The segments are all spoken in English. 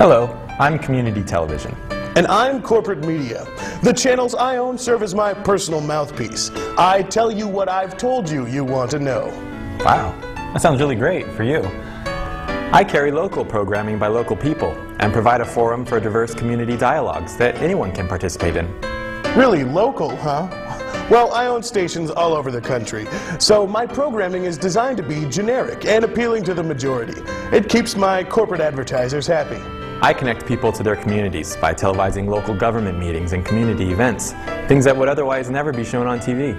Hello, I'm Community Television. And I'm Corporate Media. The channels I own serve as my personal mouthpiece. I tell you what I've told you you want to know. Wow, that sounds really great for you. I carry local programming by local people and provide a forum for diverse community dialogues that anyone can participate in. Really local, huh? Well, I own stations all over the country, so my programming is designed to be generic and appealing to the majority. It keeps my corporate advertisers happy. I connect people to their communities by televising local government meetings and community events, things that would otherwise never be shown on TV.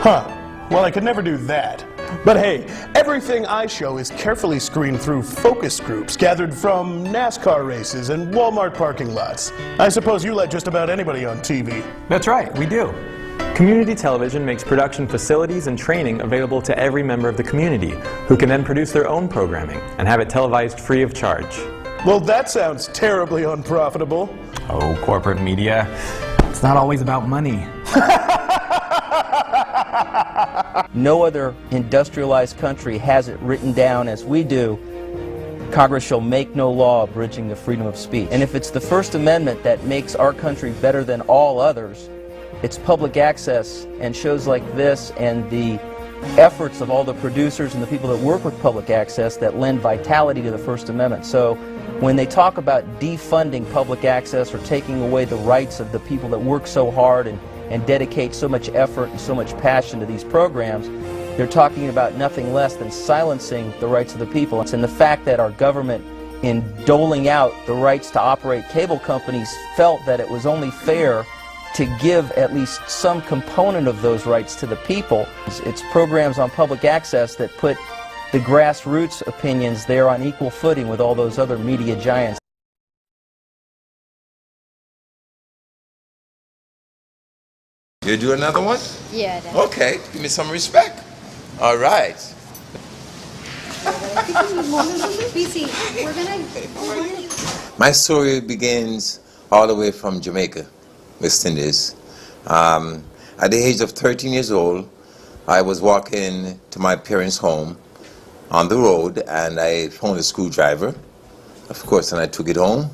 Huh. Well, I could never do that. But hey, everything I show is carefully screened through focus groups gathered from NASCAR races and Walmart parking lots. I suppose you let just about anybody on TV. That's right, we do. Community television makes production facilities and training available to every member of the community, who can then produce their own programming and have it televised free of charge. Well, that sounds terribly unprofitable. Oh, corporate media. It's not always about money. No other industrialized country has it written down as we do. Congress shall make no law abridging the freedom of speech. And if it's the First Amendment that makes our country better than all others, it's public access and shows like this and the efforts of all the producers and the people that work with public access that lend vitality to the First Amendment. So when they talk about defunding public access or taking away the rights of the people that work so hard and dedicate so much effort and so much passion to these programs, they're talking about nothing less than silencing the rights of the people. And the fact that our government, in doling out the rights to operate cable companies, felt that it was only fair to give at least some component of those rights to the people. It's programs on public access that put the grassroots opinions there on equal footing with all those other media giants. You do another one? Yeah, Dad. Okay, give me some respect. All right. BC, we're gonna... My story begins all the way from Jamaica, West Indies. At the age of 13 years old, I was walking to my parents' home on the road, and I found a screwdriver, of course, and I took it home,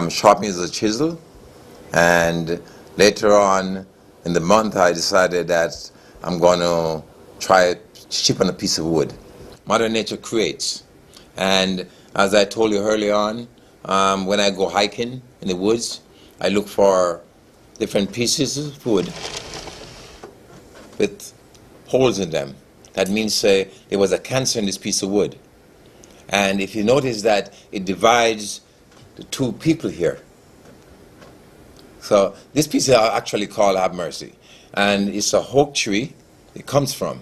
sharpened it as a chisel, and later on in the month I decided that I'm going to try to chip on a piece of wood. Mother Nature creates, and as I told you early on, when I go hiking in the woods, I look for different pieces of wood with holes in them. That means there was a cancer in this piece of wood. And if you notice that it divides the two people here. So this piece is actually called Have Mercy. And it's a oak tree it comes from.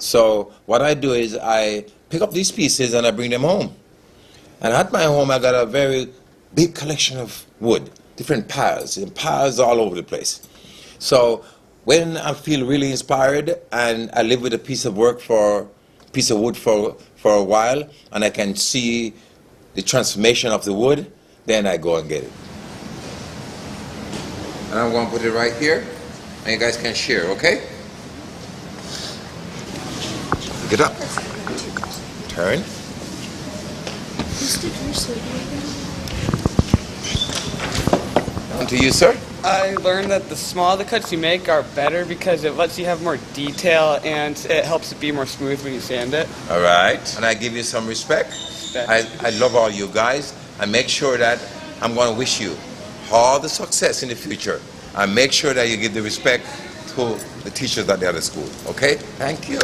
So what I do is I pick up these pieces and I bring them home. And at my home I got a very big collection of wood, different piles, and piles all over the place. So when I feel really inspired and I live with a piece of wood for a while, and I can see the transformation of the wood, then I go and get it. And I'm going to put it right here, and you guys can share, okay? Get up. Turn. On to you, sir. I learned that the smaller the cuts you make are better because it lets you have more detail and it helps it be more smooth when you sand it. All right. And I give you some respect. I love all you guys. I make sure that I'm going to wish you all the success in the future. I make sure that you give the respect to the teachers at the other school. Okay? Thank you.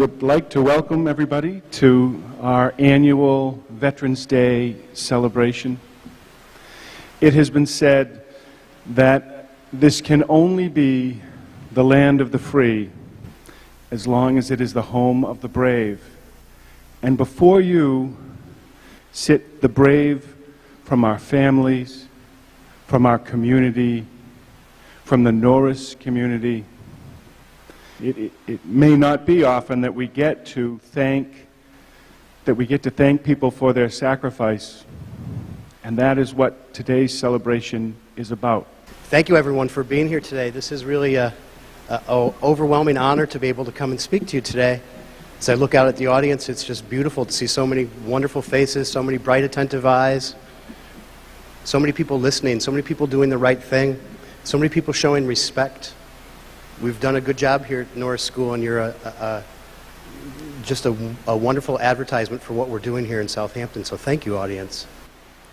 would like to welcome everybody to our annual Veterans Day celebration. It has been said that this can only be the land of the free as long as it is the home of the brave. And before you sit the brave from our families, from our community, from the Norris community. It may not be often that we get to thank people for their sacrifice, and that is what today's celebration is about. Thank you, everyone, for being here today. This is really an overwhelming honor to be able to come and speak to you today. As I look out at the audience, it's just beautiful to see so many wonderful faces, so many bright, attentive eyes, so many people listening, so many people doing the right thing, so many people showing respect. We've done a good job here at Norris School, and you're just a wonderful advertisement for what we're doing here in Southampton, so thank you, audience.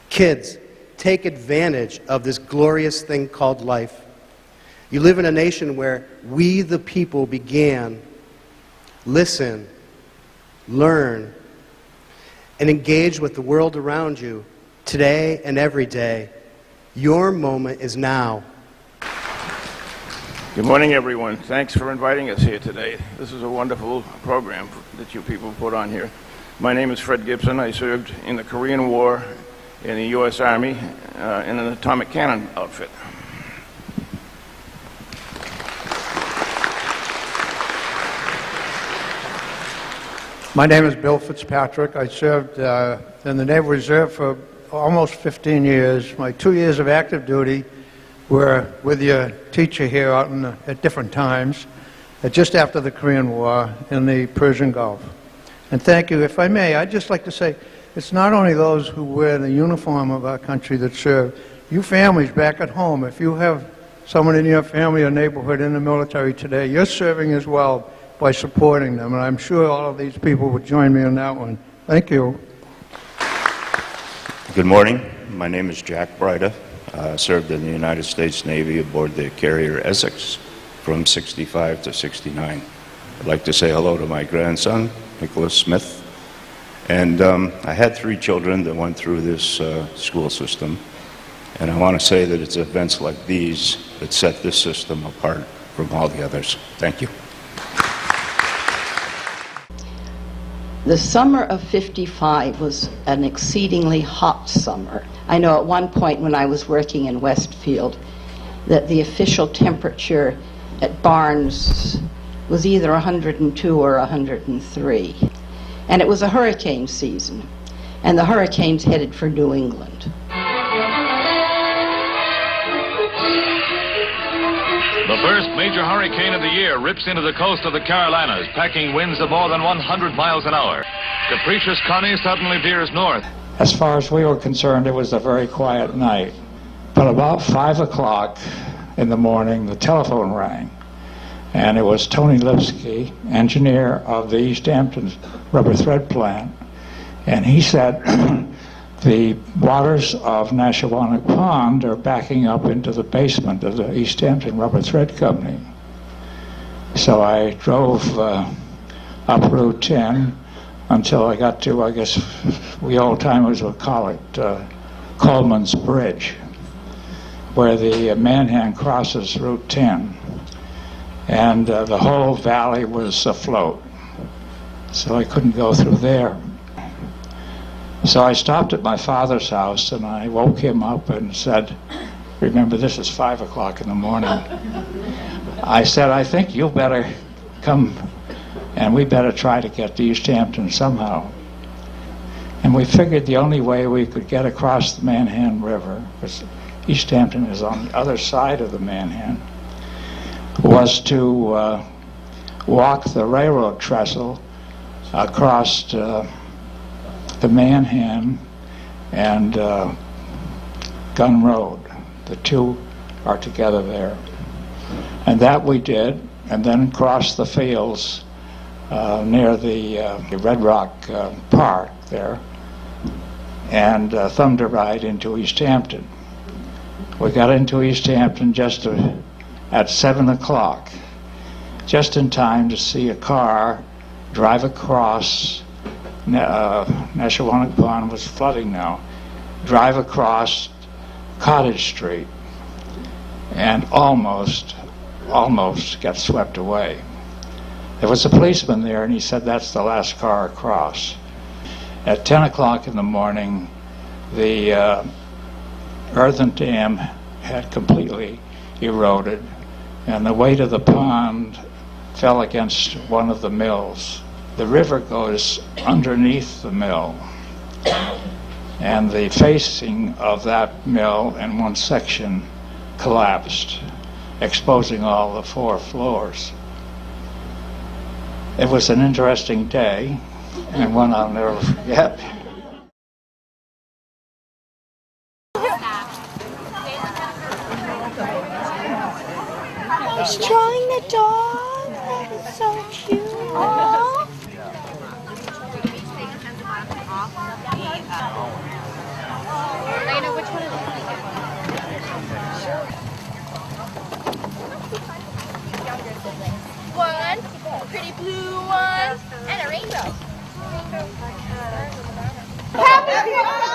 Kids, take advantage of this glorious thing called life. You live in a nation where we, the people, began, listen, learn, and engage with the world around you today and every day. Your moment is now. Good morning, everyone. Thanks for inviting us here today. This is a wonderful program that you people put on here. My name is Fred Gibson. I served in the Korean War in the U.S. Army in an atomic cannon outfit. My name is Bill Fitzpatrick. I served in the Naval Reserve for almost 15 years. My 2 years of active duty were with your teacher here out at different times, just after the Korean War in the Persian Gulf. And thank you. If I may, I'd just like to say, it's not only those who wear the uniform of our country that serve. You families back at home, if you have someone in your family or neighborhood in the military today, you're serving as well by supporting them. And I'm sure all of these people would join me on that one. Thank you. Good morning. My name is Jack Breida. Served in the United States Navy aboard the carrier Essex from 65 to 69. I'd like to say hello to my grandson, Nicholas Smith. And I had 3 children that went through this school system. And I want to say that it's events like these that set this system apart from all the others. Thank you. The summer of '55 was an exceedingly hot summer. I know at one point when I was working in Westfield that the official temperature at Barnes was either 102 or 103. And it was a hurricane season, and the hurricanes headed for New England. The first major hurricane of the year rips into the coast of the Carolinas, packing winds of more than 100 miles an hour. Capricious Connie suddenly veers north. As far as we were concerned, it was a very quiet night. But about 5 o'clock in the morning, the telephone rang. And it was Tony Lipsky, engineer of the East Hampton rubber thread plant. And he said, the waters of Nashawanek Pond are backing up into the basement of the East Hampton Rubber Thread Company. So I drove up Route 10 until I got to, I guess we old-timers would call it Coleman's Bridge, where the Manhan crosses Route 10. And the whole valley was afloat, so I couldn't go through there. So I stopped at my father's house and I woke him up and said, remember, this is 5 o'clock in the morning. I said, I think you better come and we better try to get to East Hampton somehow. And we figured the only way we could get across the Manhan River, because East Hampton is on the other side of the Manhan, was to walk the railroad trestle across the Manhan and Gun Road. The two are together there. And that we did, and then crossed the fields near the Red Rock Park there, and thumbed a ride into East Hampton. We got into East Hampton just at 7 o'clock, just in time to see a car drive across, Neshawanak Pond was flooding now, drive across Cottage Street and almost got swept away. There was a policeman there, and he said that's the last car across. At 10 o'clock in the morning, the earthen dam had completely eroded, and the weight of the pond fell against one of the mills. The river goes underneath the mill, and the facing of that mill in one section collapsed, exposing all the 4 floors. It was an interesting day, and one I'll never forget. He's drawing the dog. That is so cute. Aww. Lena, which one is it? One, a pretty blue one, and a rainbow. Happy